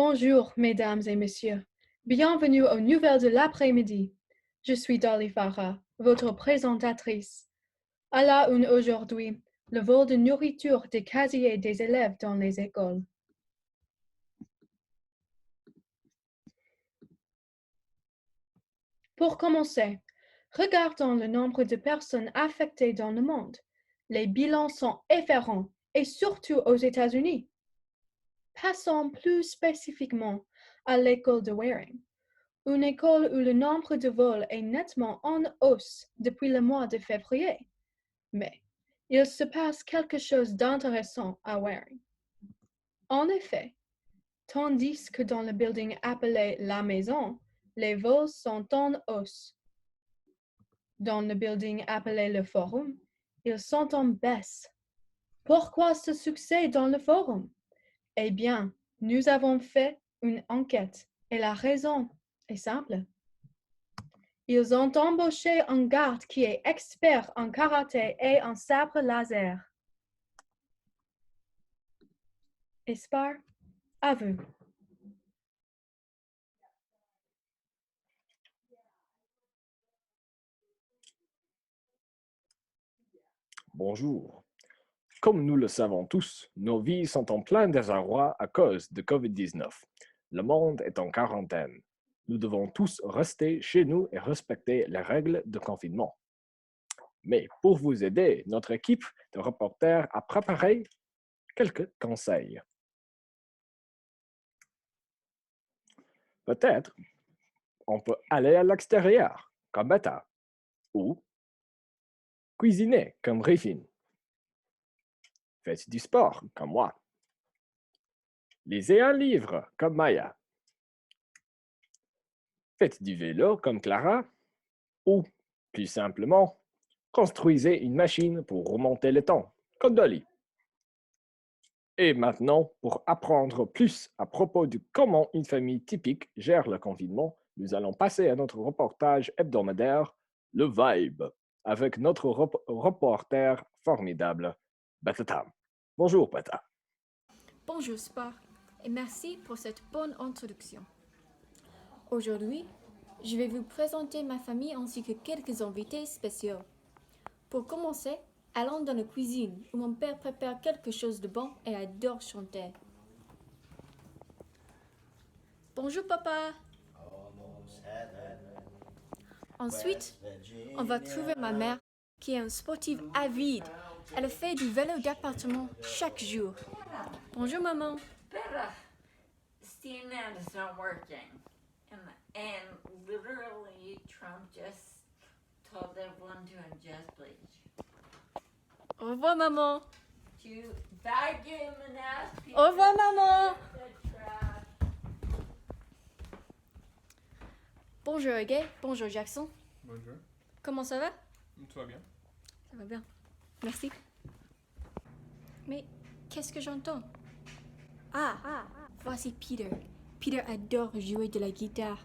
Bonjour, mesdames et messieurs. Bienvenue aux nouvelles de l'après-midi. Je suis Dolly Farah, votre présentatrice. À la une aujourd'hui, le vol de nourriture des casiers des élèves dans les écoles. Pour commencer, regardons le nombre de personnes affectées dans le monde. Les bilans sont effarants, et surtout aux États-Unis. Passons plus spécifiquement à l'école de Waring. Une école où le nombre de vols est nettement en hausse depuis le mois de février. Mais il se passe quelque chose d'intéressant à Waring. En effet, tandis que dans le building appelé La Maison, les vols sont en hausse. Dans le building appelé le Forum, ils sont en baisse. Pourquoi ce succès dans le Forum? Eh bien, nous avons fait une enquête et la raison est simple. Ils ont embauché un garde qui est expert en karaté et en sabre laser. Espar, à vous. Bonjour. Comme nous le savons tous, nos vies sont en plein désarroi à cause de COVID-19. Le monde est en quarantaine. Nous devons tous rester chez nous et respecter les règles de confinement. Mais pour vous aider, notre équipe de reporters a préparé quelques conseils. Peut-être on peut aller à l'extérieur, comme Beta, ou cuisiner, comme Griffin. Faites du sport, comme moi. Lisez un livre, comme Maya. Faites du vélo, comme Clara. Ou, plus simplement, construisez une machine pour remonter le temps, comme Dolly. Et maintenant, pour apprendre plus à propos de comment une famille typique gère le confinement, nous allons passer à notre reportage hebdomadaire, le Vibe, avec notre reporter formidable, Batatam. Bonjour, Bata. Bonjour Spar, et merci pour cette bonne introduction. Aujourd'hui, je vais vous présenter ma famille ainsi que quelques invités spéciaux. Pour commencer, allons dans la cuisine où mon père prépare quelque chose de bon et adore chanter. Bonjour papa. Ensuite, on va trouver ma mère qui est une sportive avide. Elle fait du vélo d'appartement chaque jour. Bonjour maman. Bella, SteamNet is not working. And literally, Trump just told everyone to ingest bleach. Au revoir maman. To vacuum and ask people Au revoir maman. the trash. Bonjour Gay, bonjour Jackson. Bonjour. Comment ça va? Tout va bien? Ça va bien. Merci. Mais qu'est-ce que j'entends? Ah, voici Peter. Peter adore jouer de la guitare.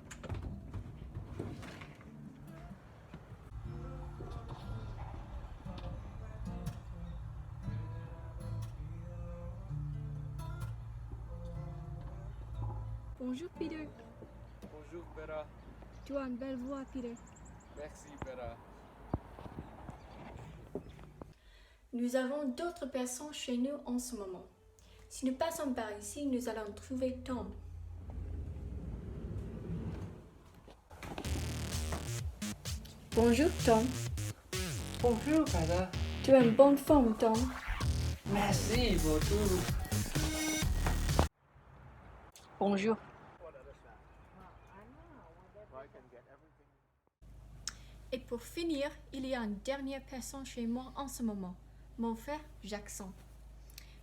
Bonjour Peter. Bonjour, Vera. Tu as une belle voix, Peter. Merci, Vera. Nous avons d'autres personnes chez nous en ce moment. Si nous passons par ici, nous allons trouver Tom. Bonjour Tom. Bonjour, Vera. Tu as une bonne forme, Tom. Merci beaucoup. Bonjour. Et pour finir, il y a une dernière personne chez moi en ce moment, mon frère Jackson.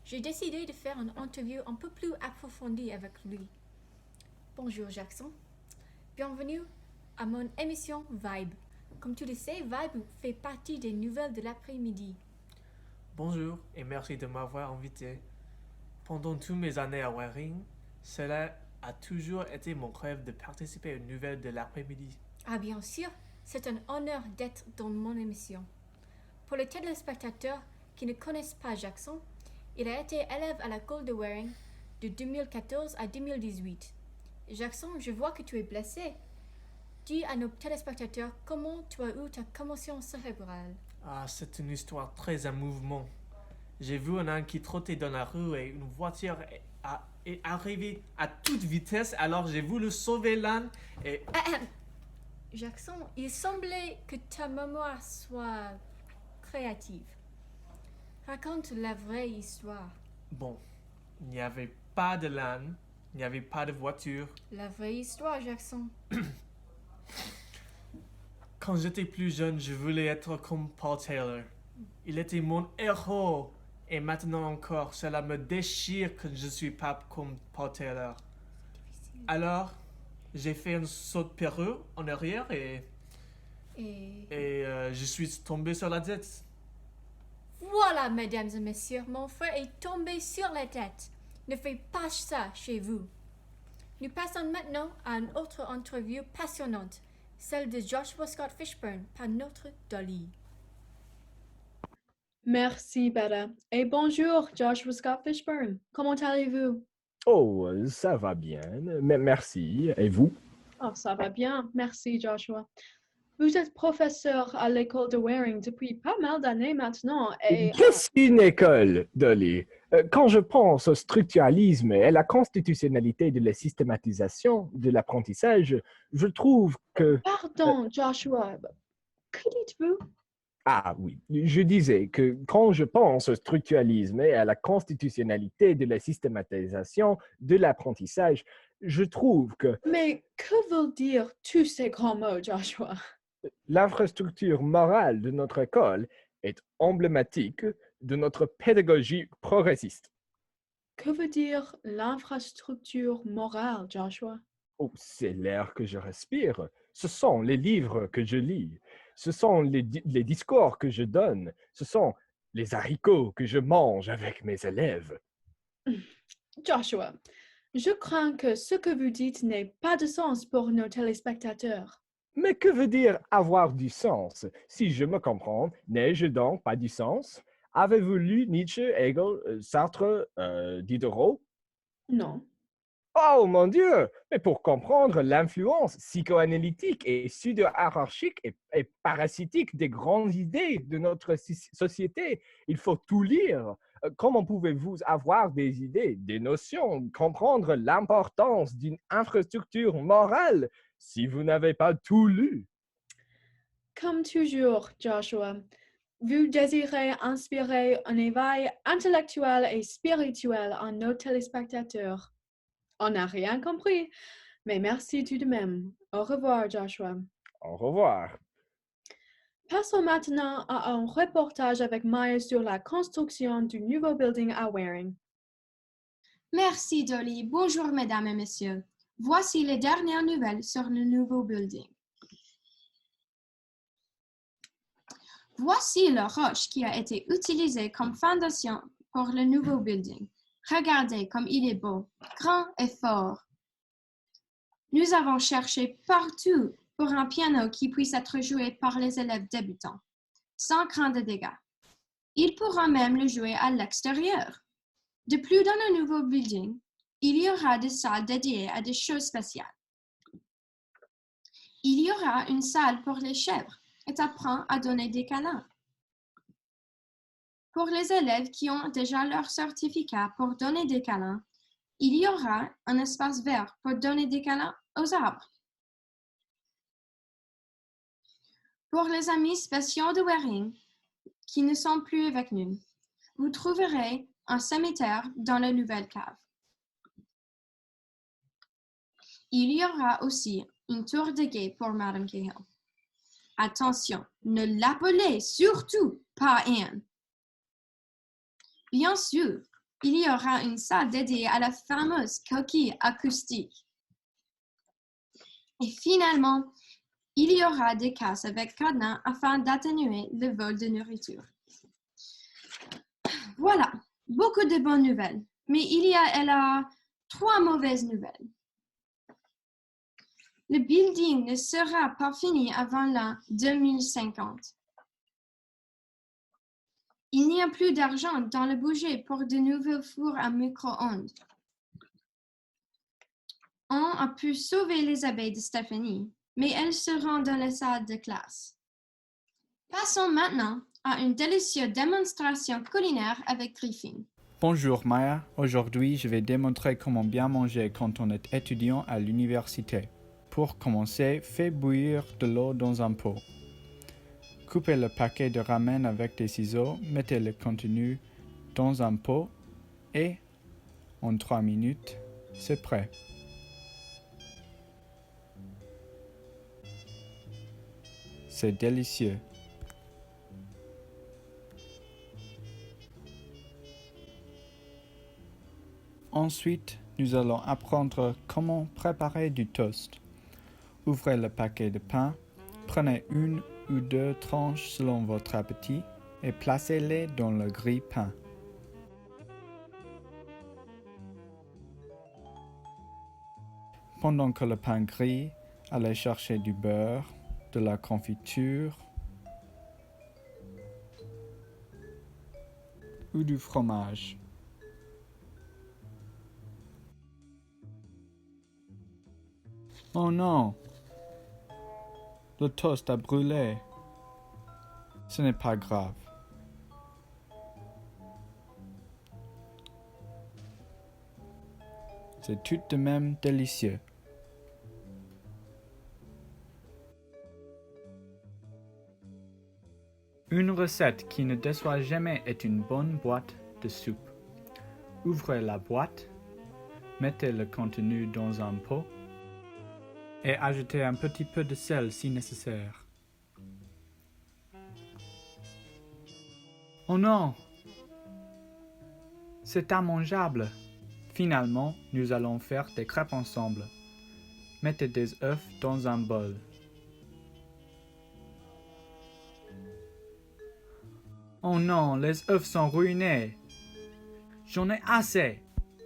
J'ai décidé de faire une interview un peu plus approfondie avec lui. Bonjour Jackson. Bienvenue à mon émission Vibe. Comme tu le sais, Vibe fait partie des nouvelles de l'après-midi. Bonjour et merci de m'avoir invité. Pendant toutes mes années à Waring, cela a toujours été mon rêve de participer aux nouvelles de l'après-midi. Ah bien sûr, c'est un honneur d'être dans mon émission. Pour les téléspectateurs qui ne connaissent pas Jackson, il a été élève à l'école de Waring de 2014 à 2018. Jackson, je vois que tu es blessé. Dis à nos téléspectateurs comment tu as eu ta commotion cérébrale. Ah, c'est une histoire très émouvante. J'ai vu un âne qui trottait dans la rue et une voiture est arrivée à toute vitesse, alors j'ai voulu sauver l'âne et... Jackson, il semblait que ta mémoire soit créative. Raconte la vraie histoire. Bon, il n'y avait pas de l'âne, il n'y avait pas de voiture. La vraie histoire, Jackson. Quand j'étais plus jeune, je voulais être comme Paul Taylor. Il était mon héros. Et maintenant encore, cela me déchire que je ne suis pas comme Paul Taylor. Alors, j'ai fait un saut de Pérou en arrière et je suis tombé sur la tête. Voilà, mesdames et messieurs, mon frère est tombé sur la tête. Ne faites pas ça chez vous. Nous passons maintenant à une autre interview passionnante, celle de Joshua Scott Fishburne par notre Dolly. Merci, Bella. Et bonjour, Joshua Scott Fishburne. Comment allez-vous? Oh, ça va bien, mais merci. Et vous? Oh, ça va bien. Merci, Joshua. Vous êtes professeur à l'école de Waring depuis pas mal d'années maintenant et... Qu'est-ce qu'une école, Dolly? Quand je pense au structuralisme et à la constitutionnalité de la systématisation de l'apprentissage, je trouve que... Pardon, Joshua. Que dites-vous? Ah oui, je disais que quand je pense au structuralisme et à la constitutionnalité de la systématisation de l'apprentissage, je trouve que Mais que veulent dire tous ces grands mots, Joshua? l'infrastructure morale de notre école est emblématique de notre pédagogie progressiste. Que veut dire l'infrastructure morale, Joshua? Oh, c'est l'air que je respire. Ce sont les livres que je lis. Ce sont les discours que je donne. Ce sont les haricots que je mange avec mes élèves. Joshua, je crains que ce que vous dites n'ait pas de sens pour nos téléspectateurs. Mais que veut dire avoir du sens? Si je me comprends, n'ai-je donc pas du sens? Avez-vous lu Nietzsche, Hegel, Sartre, Diderot? Non. Oh mon Dieu! Mais pour comprendre l'influence psychoanalytique et pseudo-hiérarchique et parasitique des grandes idées de notre société, il faut tout lire. Comment pouvez-vous avoir des idées, des notions, comprendre l'importance d'une infrastructure morale si vous n'avez pas tout lu? Comme toujours, Joshua, vous désirez inspirer un éveil intellectuel et spirituel en nos téléspectateurs. On n'a rien compris, mais merci tout de même. Au revoir, Joshua. Au revoir. Passons maintenant à un reportage avec Maya sur la construction du nouveau building à Waring. Merci, Dolly. Bonjour, mesdames et messieurs. Voici les dernières nouvelles sur le nouveau building. Voici la roche qui a été utilisée comme fondation pour le nouveau building. Regardez comme il est beau, grand et fort. Nous avons cherché partout pour un piano qui puisse être joué par les élèves débutants, sans crainte de dégâts. Ils pourront même le jouer à l'extérieur. De plus, dans le nouveau building, il y aura des salles dédiées à des choses spéciales. Il y aura une salle pour les chèvres et apprend à donner des câlins. Pour les élèves qui ont déjà leur certificat pour donner des câlins, il y aura un espace vert pour donner des câlins aux arbres. Pour les amis spéciaux de Waring qui ne sont plus avec nous, vous trouverez un cimetière dans la nouvelle cave. Il y aura aussi une tour de guet pour Madame Cahill. Attention, ne l'appelez surtout pas Anne. Bien sûr, il y aura une salle dédiée à la fameuse coquille acoustique. Et finalement, il y aura des cases avec cadenas afin d'atténuer le vol de nourriture. Voilà, beaucoup de bonnes nouvelles, mais elle a 3 mauvaises nouvelles. Le building ne sera pas fini avant l'an 2050. Il n'y a plus d'argent dans le budget pour de nouveaux fours à micro-ondes. On a pu sauver les abeilles de Stéphanie, mais elles se rendent dans la salle de classe. Passons maintenant à une délicieuse démonstration culinaire avec Griffin. Bonjour Maya, aujourd'hui je vais démontrer comment bien manger quand on est étudiant à l'université. Pour commencer, faites bouillir de l'eau dans un pot. Coupez le paquet de ramen avec des ciseaux, mettez le contenu dans un pot et en 3 minutes, c'est prêt. C'est délicieux. Ensuite, nous allons apprendre comment préparer du toast. Ouvrez le paquet de pain, prenez 1 ou 2 tranches selon votre appétit et placez-les dans le grille-pain. Pendant que le pain grille, allez chercher du beurre, de la confiture ou du fromage. Oh non! Le toast a brûlé. Ce n'est pas grave. C'est tout de même délicieux. Une recette qui ne déçoit jamais est une bonne boîte de soupe. Ouvrez la boîte, mettez le contenu dans un pot et ajoutez un petit peu de sel si nécessaire. Oh non! C'est immangeable! Finalement, nous allons faire des crêpes ensemble. Mettez des œufs dans un bol. Oh non, les œufs sont ruinés! J'en ai assez!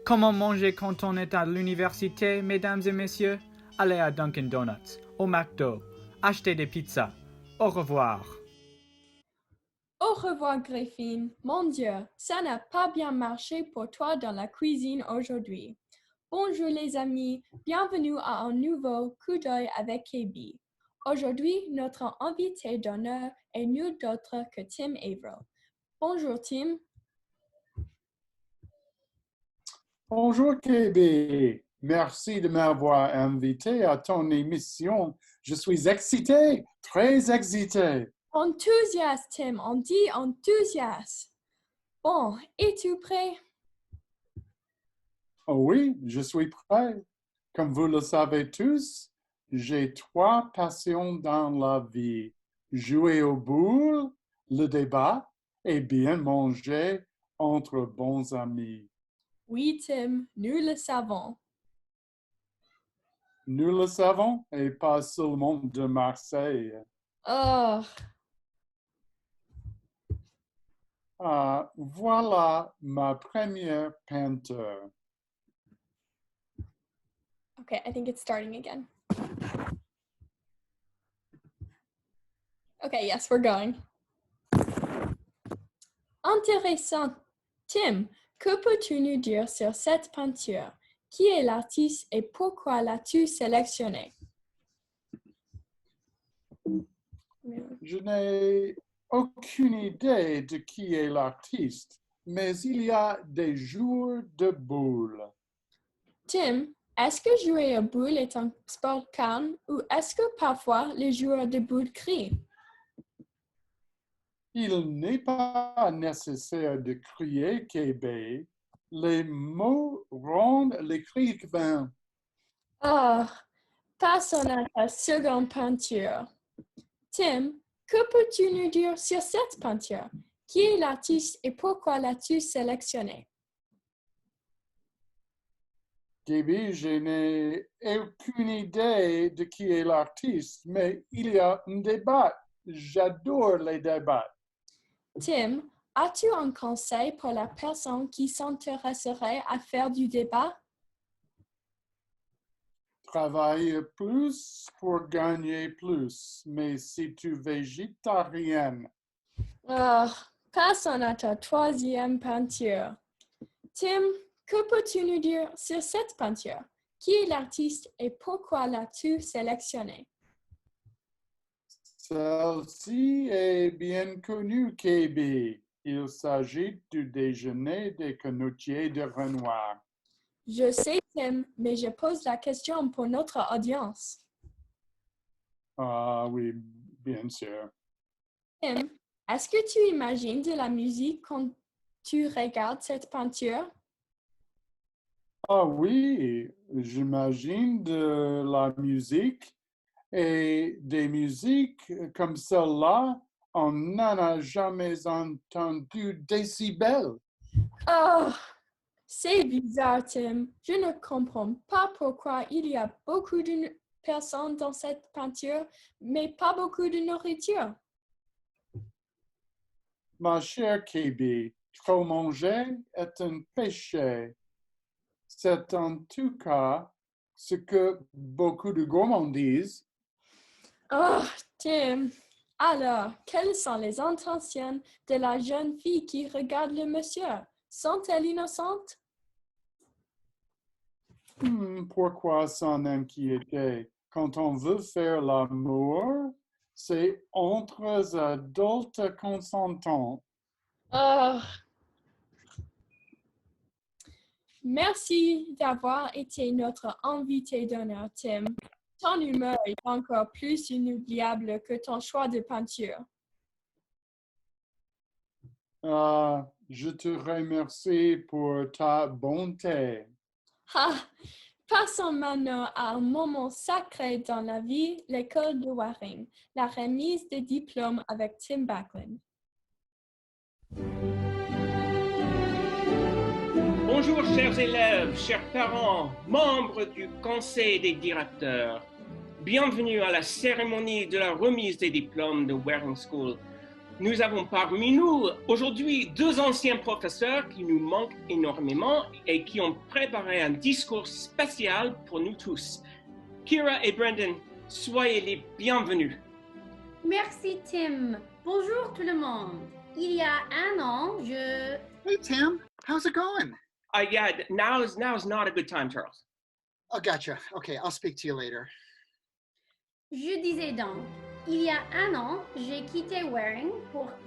Comment manger quand on est à l'université, mesdames et messieurs? Allez à Dunkin' Donuts, au McDo, achetez des pizzas. Au revoir. Au revoir, Griffin. Mon Dieu, ça n'a pas bien marché pour toi dans la cuisine aujourd'hui. Bonjour les amis, bienvenue à un nouveau coup d'œil avec KB. Aujourd'hui, notre invité d'honneur est nul d'autre que Tim Averill. Bonjour Tim. Bonjour KB, merci de m'avoir invité à ton émission. Je suis excité, très excité. Enthousiaste Tim, on dit enthousiaste. Bon, es-tu prêt? Oh oui, je suis prêt. Comme vous le savez tous, j'ai 3 passions dans la vie. Jouer aux boules, le débat et bien manger entre bons amis. Oui Tim, nous le savons. Nous le savons et pas seulement de Marseille. Oh, Voilà ma première peinture. okay, I think it's starting again. Okay, yes, we're going. Intéressant. Tim, que peux-tu nous dire sur cette peinture? Qui est l'artiste et pourquoi l'as-tu sélectionnée? Je n'ai aucune idée de qui est l'artiste, mais il y a des joueurs de boules. Tim, est-ce que jouer aux boules est un sport calme ou est-ce que parfois les joueurs de boules crient? Il n'est pas nécessaire de crier KB. Les mots rendent l'écrivain. Oh, passons à ta seconde peinture. Tim, que peux-tu nous dire sur cette peinture? Qui est l'artiste et pourquoi l'as-tu sélectionnée? KB, je n'ai aucune idée de qui est l'artiste, mais il y a un débat. J'adore les débats. Tim, as-tu un conseil pour la personne qui s'intéresserait à faire du débat? Travaille plus pour gagner plus, mais si tu es végétarienne. Oh, passons à ta troisième peinture. Tim, que peux-tu nous dire sur cette peinture? Qui est l'artiste et pourquoi l'as-tu sélectionné? Celle-ci est bien connue, KB. Il s'agit du déjeuner des canotiers de Renoir. Je sais, Tim, mais je pose la question pour notre audience. Ah oui, bien sûr. Tim, est-ce que tu imagines de la musique quand tu regardes cette peinture? Ah oui, j'imagine de la musique et des musiques comme celle-là, on n'en a jamais entendu décibels. Oh, c'est bizarre, Tim. Je ne comprends pas pourquoi il y a beaucoup de personnes dans cette peinture, mais pas beaucoup de nourriture. Ma chère KB, trop manger est un péché. C'est en tout cas ce que beaucoup de gourmands disent. Oh, Tim. Alors, quelles sont les intentions de la jeune fille qui regarde le monsieur? Sont-elles innocentes? Pourquoi s'en inquiéter? Quand on veut faire l'amour, c'est entre adultes consentants. Oh. Merci d'avoir été notre invité d'honneur, Tim. Ton humeur est encore plus inoubliable que ton choix de peinture. Je te remercie pour ta bonté. Ah, passons maintenant à un moment sacré dans la vie, l'école de Waring, la remise des diplômes avec Tim Backlund. Bonjour chers élèves, chers parents, membres du conseil des directeurs. Bienvenue à la cérémonie de la remise des diplômes de Waring School. Nous avons parmi nous aujourd'hui deux anciens professeurs qui nous manquent énormément et qui ont préparé un discours spécial pour nous tous. Kira et Brendan, soyez les bienvenus. Merci Tim. Bonjour tout le monde. Il y a un an, je... Hey Tim, how's it going? Yeah, now is not a good time, Charles. Oh, gotcha. Okay, I'll speak to you later. Je disais donc, il y a un an, j'ai quitté Waring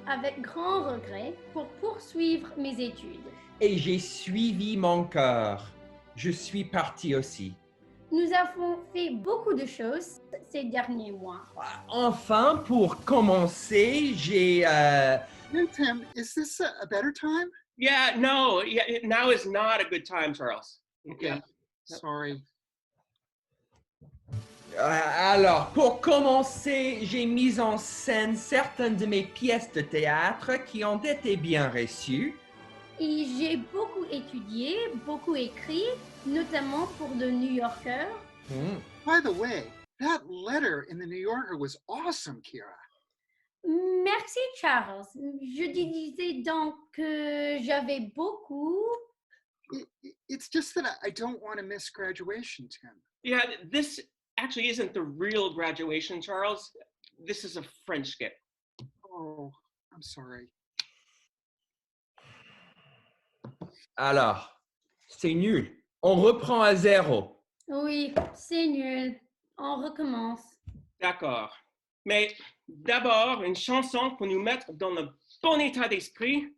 avec grand regret pour poursuivre mes études. Et j'ai suivi mon cœur. Je suis parti aussi. Nous avons fait beaucoup de choses ces derniers mois. Enfin, pour commencer, j'ai... Hey Tim, is this a better time? Yeah, no, now is not a good time, Charles. Okay, sorry. Alors, pour commencer, j'ai mis en scène certaines de mes pièces de théâtre qui ont été bien reçues. Et j'ai beaucoup étudié, beaucoup écrit, notamment pour The New Yorker. By the way, that letter in the New Yorker was awesome, Kira. Merci, Charles. Je disais donc que j'avais beaucoup... It's just that I don't want to miss graduation, Tim. Yeah, this actually isn't the real graduation, Charles. This is a French skit. Oh, I'm sorry. Alors, c'est nul. On reprend à zéro. Oui, c'est nul. On recommence. D'accord. Mais d'abord, une chanson pour nous mettre dans le bon état d'esprit.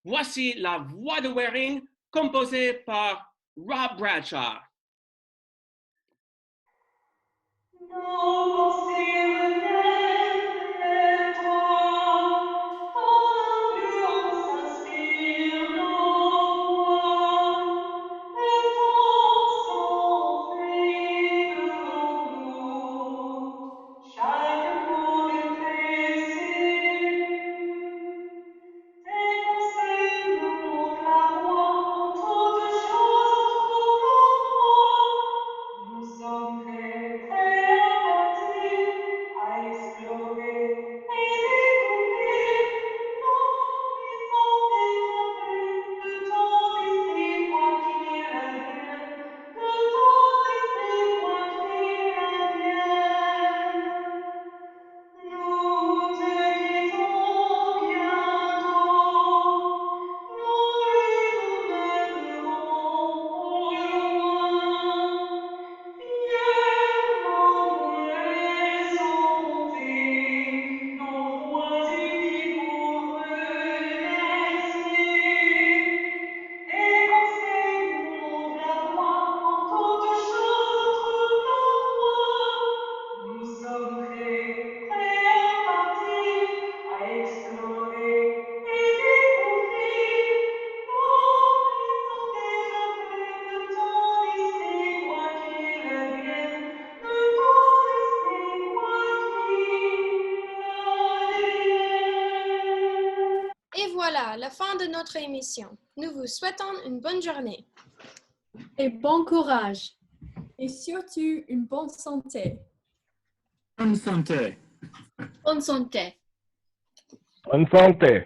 Voici La Voix de Waring, composée par Rob Bradshaw. Nous sommes prêts à fin de notre émission. Nous vous souhaitons une bonne journée. Et bon courage. Et surtout, une bonne santé. Bonne santé. Bonne santé. Bonne santé.